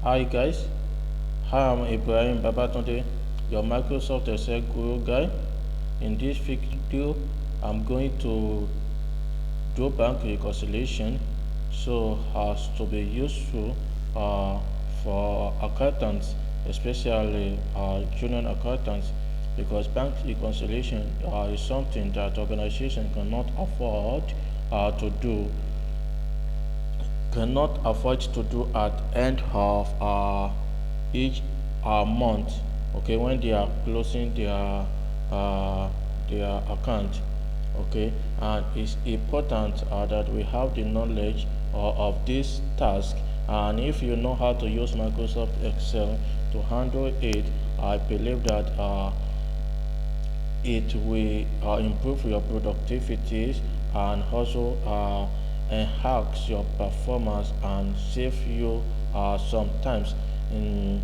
Hi guys, hi, I'm Ibrahim Babatunde, your Microsoft Excel Guru guy. In this video, I'm going to do bank reconciliation so as to be useful uh, for accountants, especially junior accountants, because bank reconciliation is something that organization cannot afford to do at end of each month, okay, when they are closing uh, their account, okay. And it's important that we have the knowledge of this task, and if you know how to use Microsoft Excel to handle it, I believe that it will improve your productivity and also enhance your performance and save you sometimes in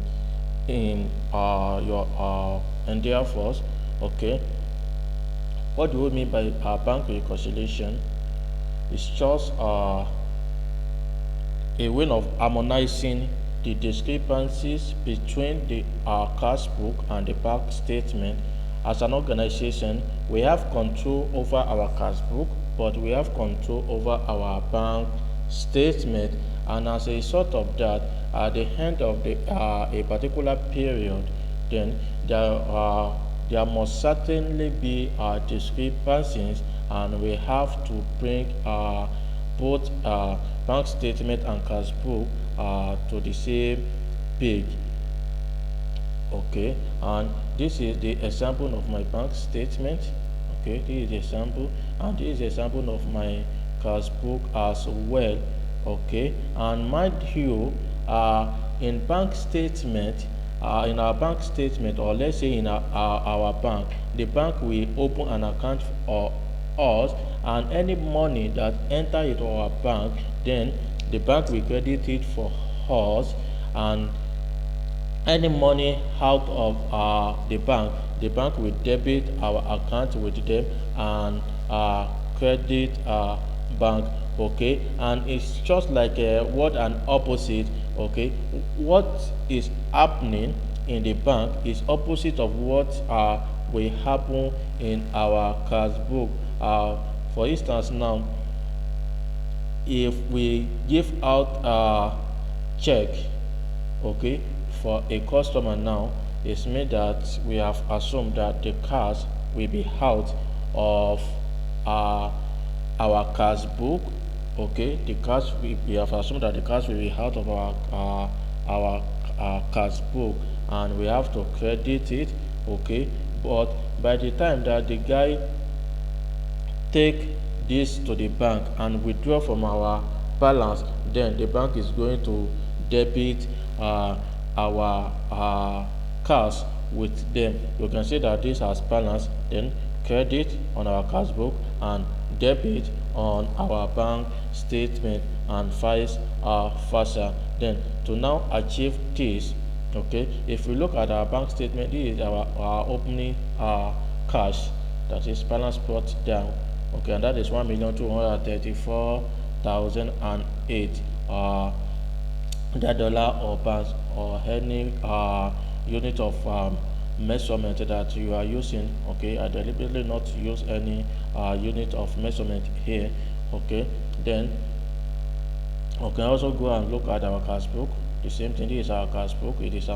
your endeavors. Okay, what do we mean by bank reconciliation? It's just a way of harmonizing the discrepancies between the cash book and the bank statement. As an organization, we have control over our cash book, but we have control over our bank statement. And as a result of that, at the end of a particular period, then there must certainly be discrepancies, and we have to bring both bank statement and cash book to the same page. Okay, and this is the example of my bank statement. Okay, this is the example, and this is the example of my cash book as well. Okay, and mind you, in bank statement, in our bank statement, or let's say in our bank, the bank will open an account for us, and any money that enter into our bank, then the bank will credit it for us, and any money out of the bank will debit our account with them and credit bank. Okay, and it's just like what an opposite. Okay, what is happening in the bank is opposite of what will happen in our cash book. For instance, now, if we give out a check, okay, for a customer, now it's mean that we have assumed that the cash will be out of uh, our cash book. Okay, the cash, we have assumed that the cash will be out of our cash book, and we have to credit it. Okay, but by the time that the guy take this to the bank and withdraw from our balance, then the bank is going to debit our cash with them. You can see that this has balance, then credit on our cash book and debit on our bank statement, and vice versa. Then to now achieve this, okay, if we look at our bank statement, this is our opening cash, that is balance brought down. Okay, and that is 1,234,008 that dollar or pounds or any unit of measurement that you are using. Okay, I deliberately not use any unit of measurement here. Okay, then we can also go and look at our cash book. The same thing, this is our cash book. It is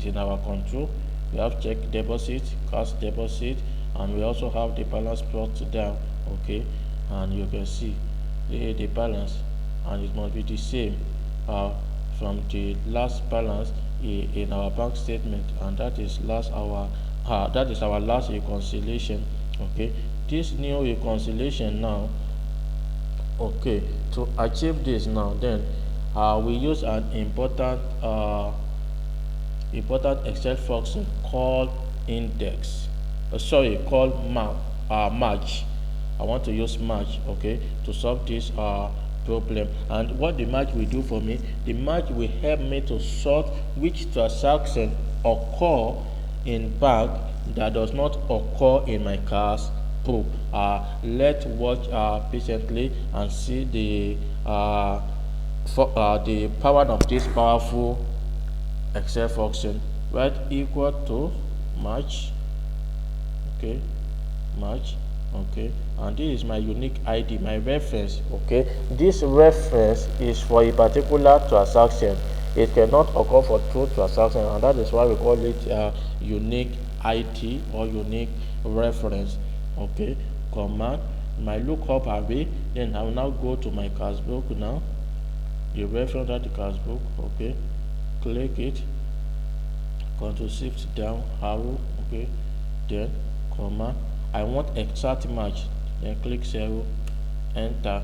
in our control. We have check deposit, cash deposit, and we also have the balance brought down. Okay, and you can see the balance, and it must be the same from the last balance in our bank statement, and that is our last reconciliation. Okay, this new reconciliation now, okay, to achieve this now, then we use an important Excel function called index. Called match. I want to use match, okay, to solve this problem. And what the match will do for me, the match will help me to sort which transaction occur in bank that does not occur in my cash book. Let's watch patiently and see the power of this powerful Excel function, write equal to match, okay, match, okay, and this is my unique ID, my reference, okay. This reference is for a particular transaction. It cannot occur for two transactions, and that is why we call it unique ID or unique reference, okay. Command my lookup array, then I will now go to my cash book now, the reference at the cash book, okay, click it, Control Shift down arrow, okay, then comma, I want exact match, then click 0, enter,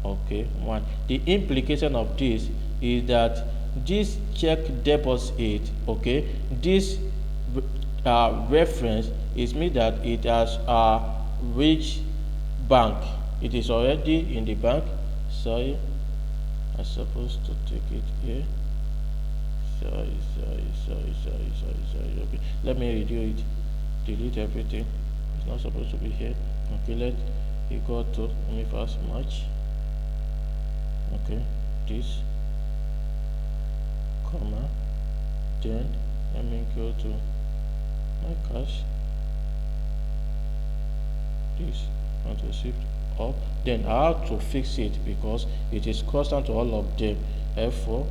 okay, 1. The implication of this is that this check deposit, okay, this reference is mean that it has reached bank. It is already in the bank. Sorry, I'm supposed to take it here. Sorry. Okay, let me redo it. Delete everything. It's not supposed to be here. Okay, let it go to, let me first match. Okay, this comma, then let me go to my cash. This Control Shift up. Then I have to fix it because it is constant to all of them. F4,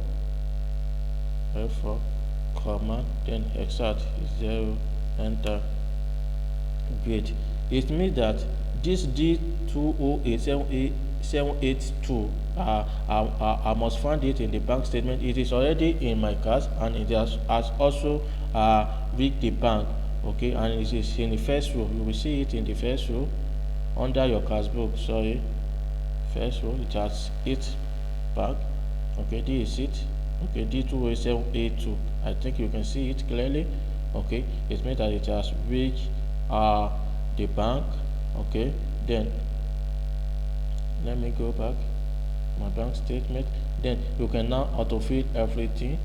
comma, then exact is 0, enter. Great. It means that this D208782 I must find it in the bank statement. It is already in my cash and it has also reached the bank, okay, and it is in the first row. You will see it in the first row under your cash book. Sorry, first row, it has its bank, okay. This is it, okay, D28782. I think you can see it clearly, okay. It means that it has reached the bank, okay. Then let me go back my bank statement. Then you can now autofill everything,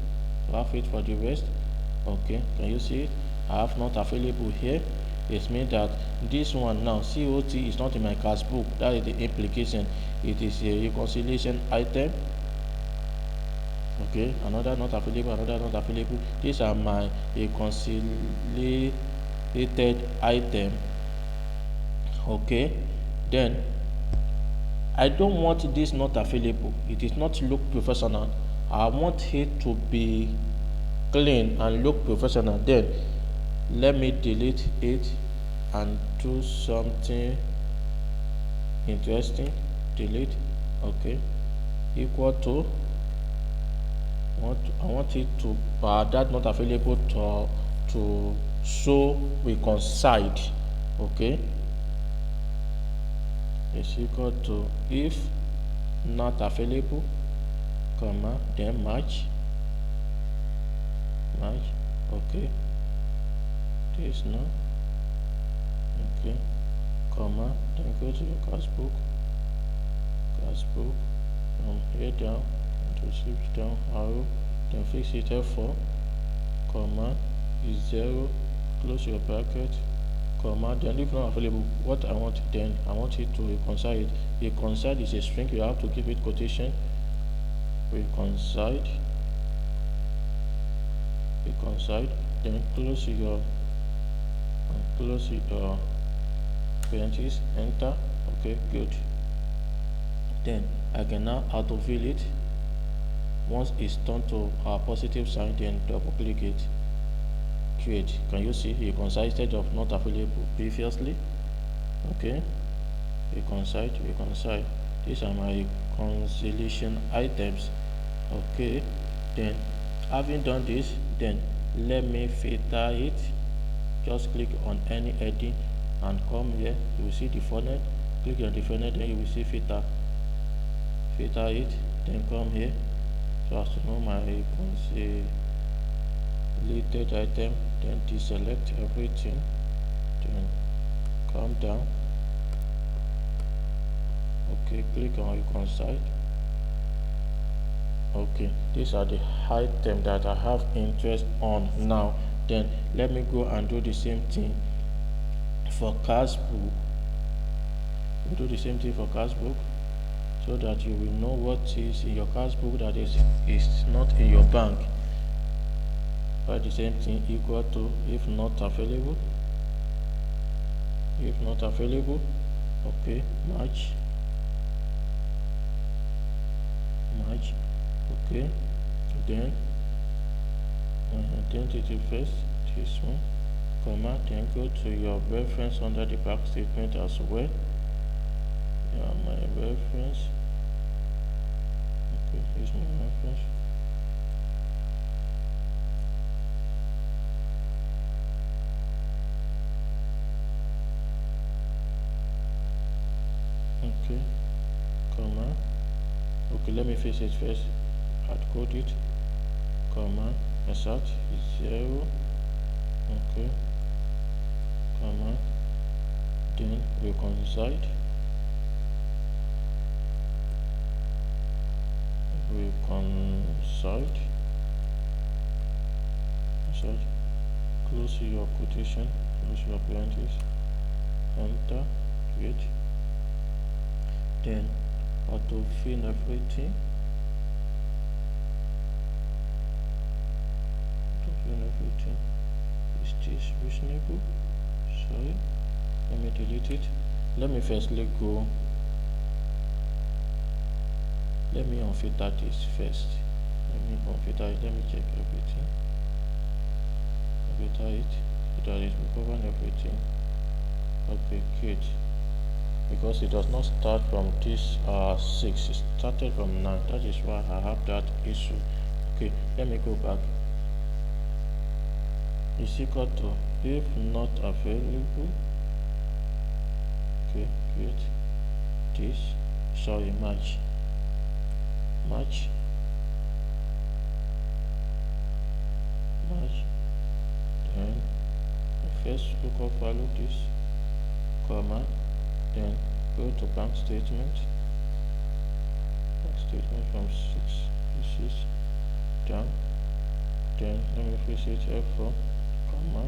have it for the rest, okay. Can you see it? I have not available here. It means that this one now COT is not in my cash book. That is the implication. It is a reconciliation item, okay. Another not available, another not available. These are my reconciliated item, okay. Then I don't want this not available. It is not look professional. I want it to be clean and look professional. Then let me delete it and do something interesting. Delete, okay, equal to, I want it to that not available to show reconciled, okay. Is equal to if not available, comma, then match, okay. This now, okay, comma, then go to your cash book, from here down, Control Shift down arrow, then fix it F4, comma is 0, close your bracket, comma, then if not available, what I want, then I want it to reconcile it. Reconcile is a string, you have to give it quotation. Reconciled, then close your parentheses, enter, okay, good. Then I can now autofill it. Once it's turned to a positive sign, then double click it, create. Can you see reconcile instead of not available previously, okay. Reconcile. These are my reconciliation items, okay. Then having done this, then let me filter it. Just click on any heading and come here. You will see the funnel. Click on the funnel, then you will see filter it, then come here so as to know my reconciliated item, then deselect everything, then come down, okay, click on reconcile, okay. These are the items that I have interest on now. Then let me go and do the same thing for cash book. So that you will know what is in your cash book that is not in your bank. write the same thing equal to if not available, okay, match, okay, then identity first, this one, comma, then go to your reference under the back statement as well. Yeah, my reference, okay, here's my reference. Okay, comma, okay, let me fix it first, hard code it, comma, insert is 0, okay, comma, then reconcile, close your quotation, close your parentheses, enter, create, then autofill everything, is this reasonable? Sorry, let me delete it. Let me firstly go, let me unfilter this first. Let me check everything. Filter it, we cover everything. Okay, good. Because it does not start from this 6, it started from 9. That is why I have that issue. Okay, let me go back. Is equal to if not available. Okay, good. This, sorry, match, then first look up value this, comma, then go to bank statement from 6 pieces down, then let me fix it F4, comma,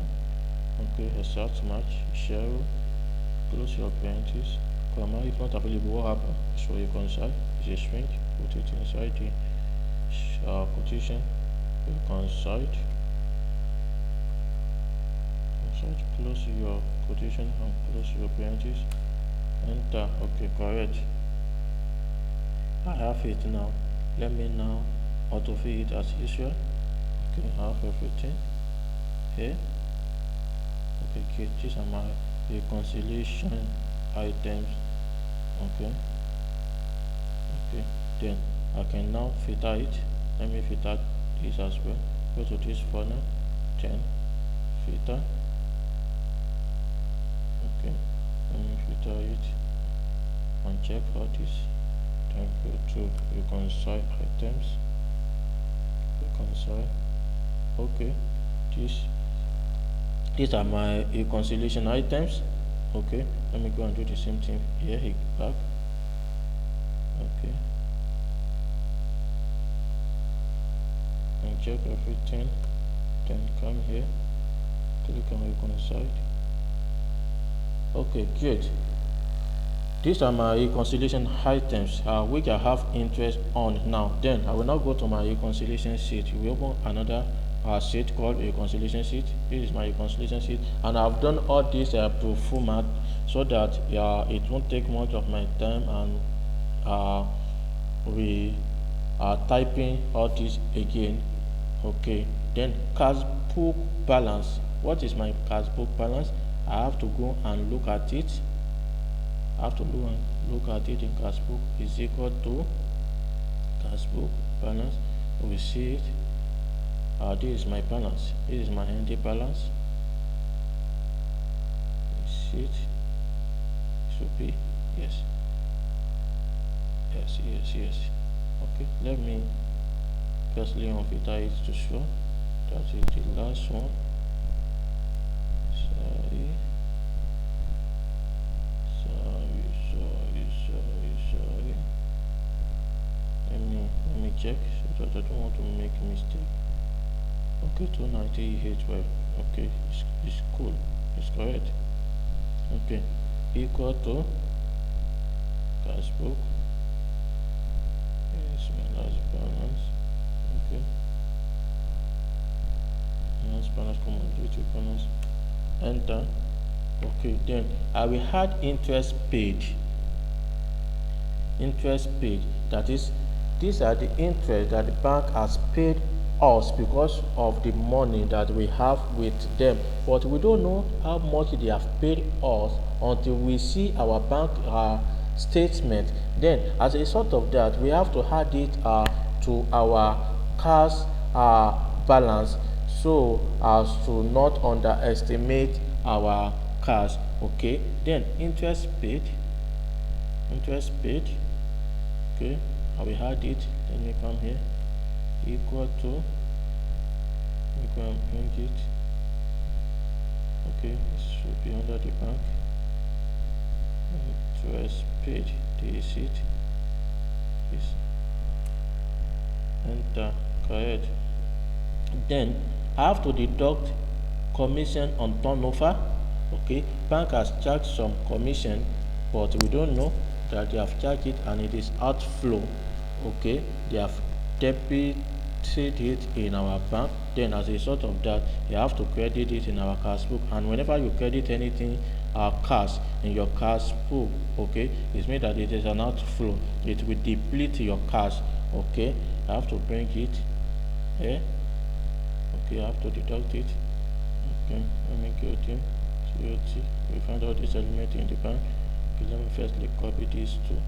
okay, insert match 0, close your parentheses, comma, if not available, what happens? So you reconcile is a string, put it inside the quotation, reconcile, close your quotation and close your parentheses, enter. Okay, correct. I have it now. Let me now autofill it as usual. Okay, I have everything here. Okay, good. These are my reconciliation items. Okay, then I can now filter it. Let me filter this as well. Go to this funnel, then filter. Okay, let me filter it and check for this, then go to reconcile items, okay, these are my reconciliation items. Okay, let me go and do the same thing here, back. Okay, and check everything, then come here, click on reconcile. Okay, good. These are my reconciliation items which I have interest on now. Then I will now go to my reconciliation sheet. We open another sheet called reconciliation sheet. This is my reconciliation sheet, and I've done all this pro format so that it won't take much of my time, and we are typing all this again. Okay, then cash book balance. What is my cash book balance? I have to go and look at it. In cash book is equal to cash book balance. We see it. This is my balance. This is my ending balance. We see it. Should be yes. Okay, let me firstly unfilter it to show that is the last one. Sorry. Let me check so that I don't want to make a mistake. Okay, 298. Well, okay, it's cool, it's correct. Okay, equal to cash book. Here's my last balance. Okay, enter. Okay, then I will add interest paid. Interest paid, that is, these are the interest that the bank has paid us because of the money that we have with them, but we don't know how much they have paid us until we see our bank statement. Then as a result of that, we have to add it to our cash balance, so as to not underestimate our cash. Okay, then interest paid. Okay, I will add it. Let me come here, equal to, we can bring it. Okay, it should be under the bank. Interest paid, this is it. This, enter. Correct. Then I have to deduct commission on turnover. Okay, bank has charged some commission, but we don't know that they have charged it and it is outflow. Okay, they have debited it in our bank. Then as a result of that, you have to credit it in our cash book. And whenever you credit anything cash in your cash book, okay, it means that it is an outflow. It will deplete your cash. Okay, I have to bring it here. Okay, I have to deduct it. Okay, let me go to COT. We find out this element in the bank. Okay, let me firstly copy these two.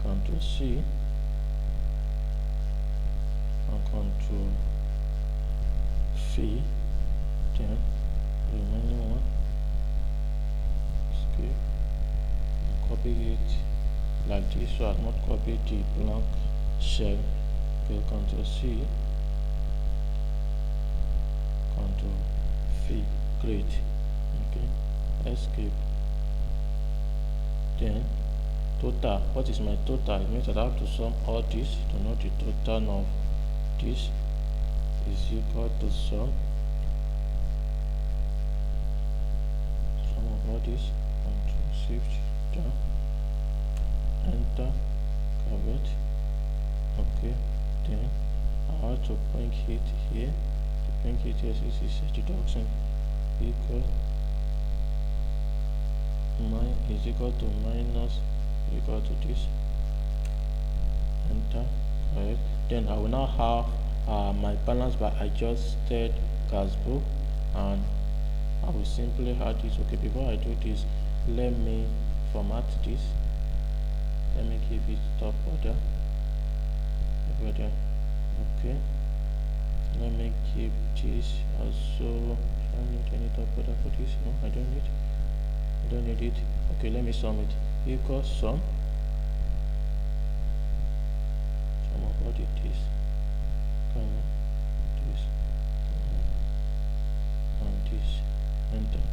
Ctrl C and Ctrl V. Then the remaining one, escape, and copy it like this, so I've not copied the blank shell. Okay, Ctrl C, Ctrl V, great. Okay, escape. Then total, what is my total? It means that I have to sum all this to know the total of this is equal to sum of all this. Control shift down, enter, correct. Okay, then I have to bring it here. To bring it here, this is deduction equal is equal to minus equal to this, enter, correct. Then I will now have my balance by adjusted cash book, and I will simply add this. Okay, before I do this, let me format this. Let me give it top order. Okay, let me keep this also. I need any top order for this. No, I don't need it. Okay, let me sum it. Equals sum of all this, this, and this, enter.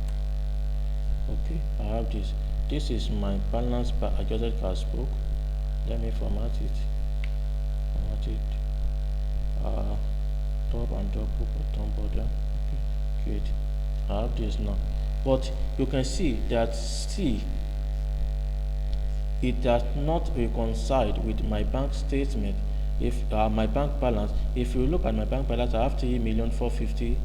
Okay, I have this. This is my balance by adjusted cash book. Let me format it. Top and double bottom border. Okay, great. I have this now, but you can see that still it does not reconcile with my bank statement. If my bank balance, if you look at my bank balance, I have 3,450,000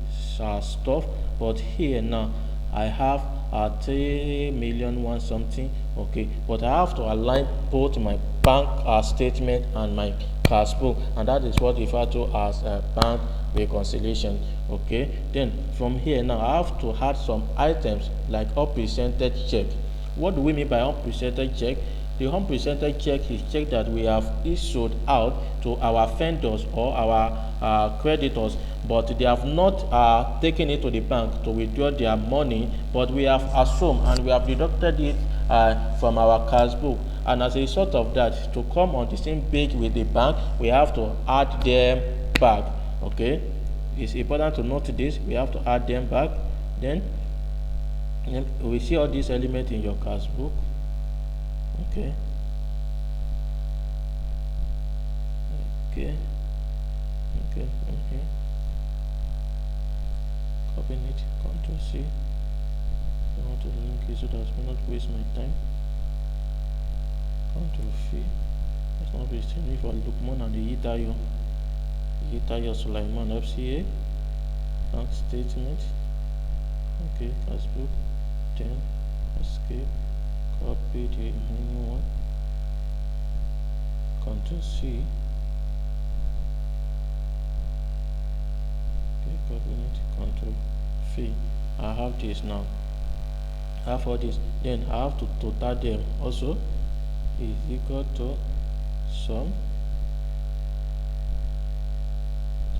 stuff, but here now I have 3,000,001 something. Okay, but I have to align both my bank statement and my cash book, and that is what referred to as bank reconciliation. Okay, then from here now I have to add some items like unpresented check. What do we mean by unpresented check? The unpresented check is check that we have issued out to our vendors or our creditors, but they have not taken it to the bank to withdraw their money, but we have assumed and we have deducted it from our cash book, and as a result of that, to come on the same page with the bank, we have to add them back. Okay, it's important to note this. We have to add them back. Then we see all these elements in your cash book. Okay, copying it, Ctrl C. I want to link it so that I will not waste my time. Ctrl V. Let's not waste any for Lukman and the Itayo Sulaiman FCA. bank statement. Okay, passbook. Then escape, copy the new one, Ctrl C. Okay, copy it, Ctrl V. I have this now. I have all this. Then I have to total them also is equal to sum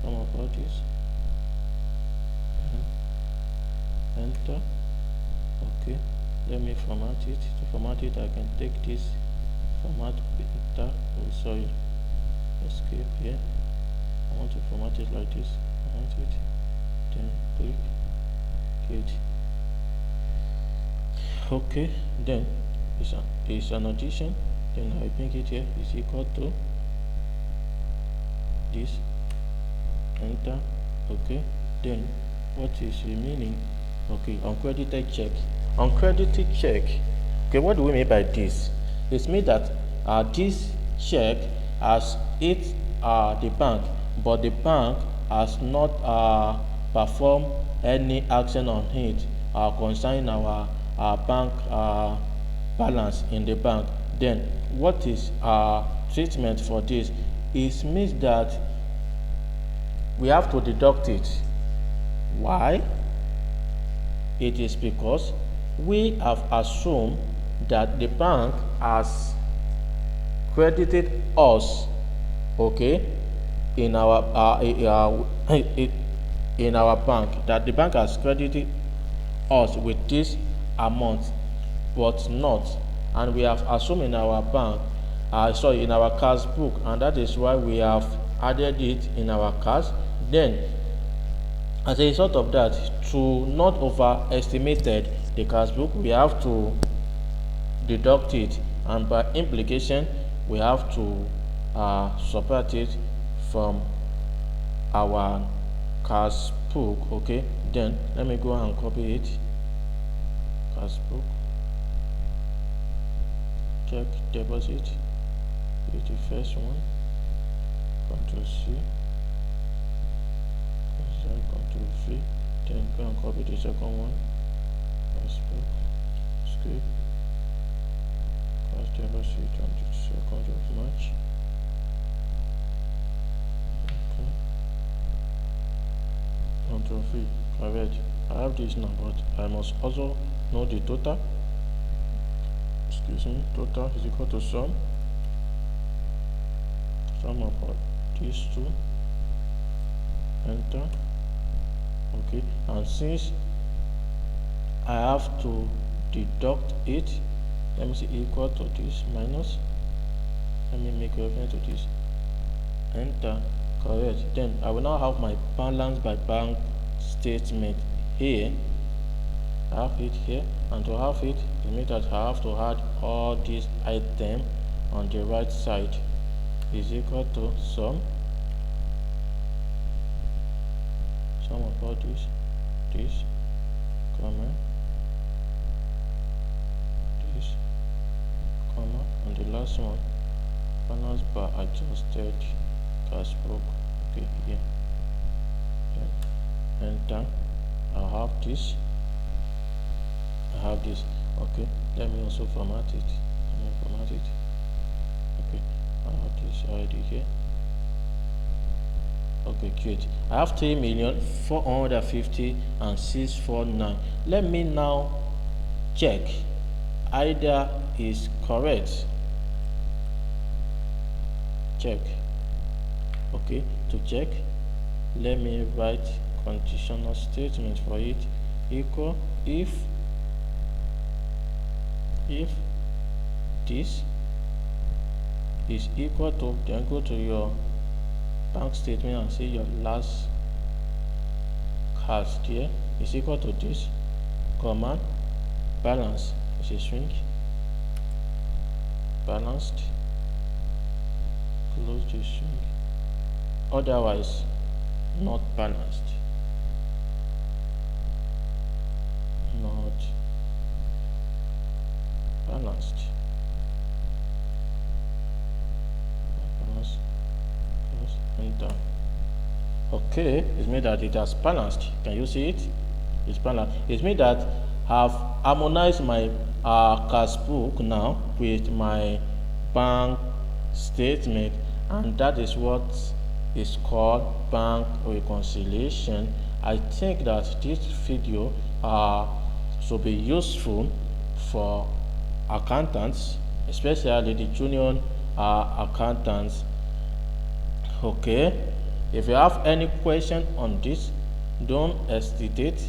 of all this. Enter. Okay, let me format it. To format it, I can take this format tab. Oh, sorry, escape here. I want to format it like this. Format it, then click it. Okay, then it's an addition. Then I bring it here is equal to this. Enter. Okay, then what is remaining? Okay, uncredited check. Uncredited check. Okay, what do we mean by this? It means that this check has hit the bank, but the bank has not performed any action on it concerning our bank balance in the bank. Then what is treatment for this? It means that we have to deduct it. Why? It is because we have assumed that the bank has credited us, okay, in our in our bank, that the bank has credited us with this amount, but not, and we have assumed in our bank, in our cash book, and that is why we have added it in our cash. Then as a result of that, to not overestimate the cash book, we have to deduct it, and by implication we have to subtract it from our cash book. Okay, then let me go and copy it. Cash book, check deposit, is the first one, Ctrl C, Ctrl V, then go and copy the second one, passbook, escape, cash deposit on the 2nd of March. Okay, Ctrl V, correct. I have this now, but I must also know the total. Excuse me, total is equal to sum of these two. Enter. Okay, and since I have to deduct it, let me see, equal to this minus, let me make reference to this. Enter. Correct. Then I will now have my balance by bank statement here. I have it here, and to have it means that I have to add all these items on the right side is equal to sum of all this, comma, this, comma, and the last one, balance by adjusted cash book. Okay, here. Then enter. I have this. Okay, let me also format it. Okay, I have this already here. Okay, great. I have 3,450,649. Let me now check either is correct. Check. Okay, to check, let me write conditional statement for it. Equal if this is equal to, then go to your bank statement and see your last cash here is equal to this, comma, balance is a string, balanced, close the string, otherwise not balanced, not balanced, close, enter. Okay, it means that it has balanced. Can you see it? It's balanced. It means that I've harmonized my cash book now with my bank statement, and that is what is called bank reconciliation. I think that this video should be useful for accountants, especially the junior accountants. Okay, if you have any question on this, don't hesitate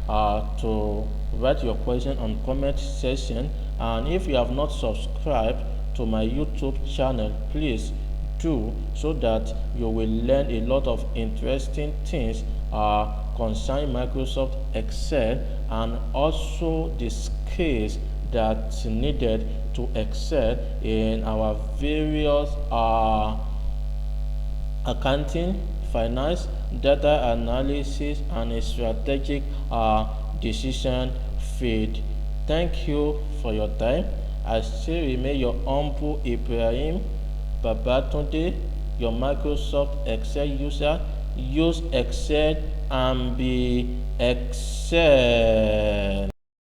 to write your question on comment section. And if you have not subscribed to my YouTube channel, please do, so that you will learn a lot of interesting things concerning Microsoft Excel, and also the skills that needed to excel in our various accounting, finance, data analysis, and a strategic decision field. Thank you for your time. I still remain your humble Ibrahim Babatunde, your Microsoft Excel user. Use Excel and be excel.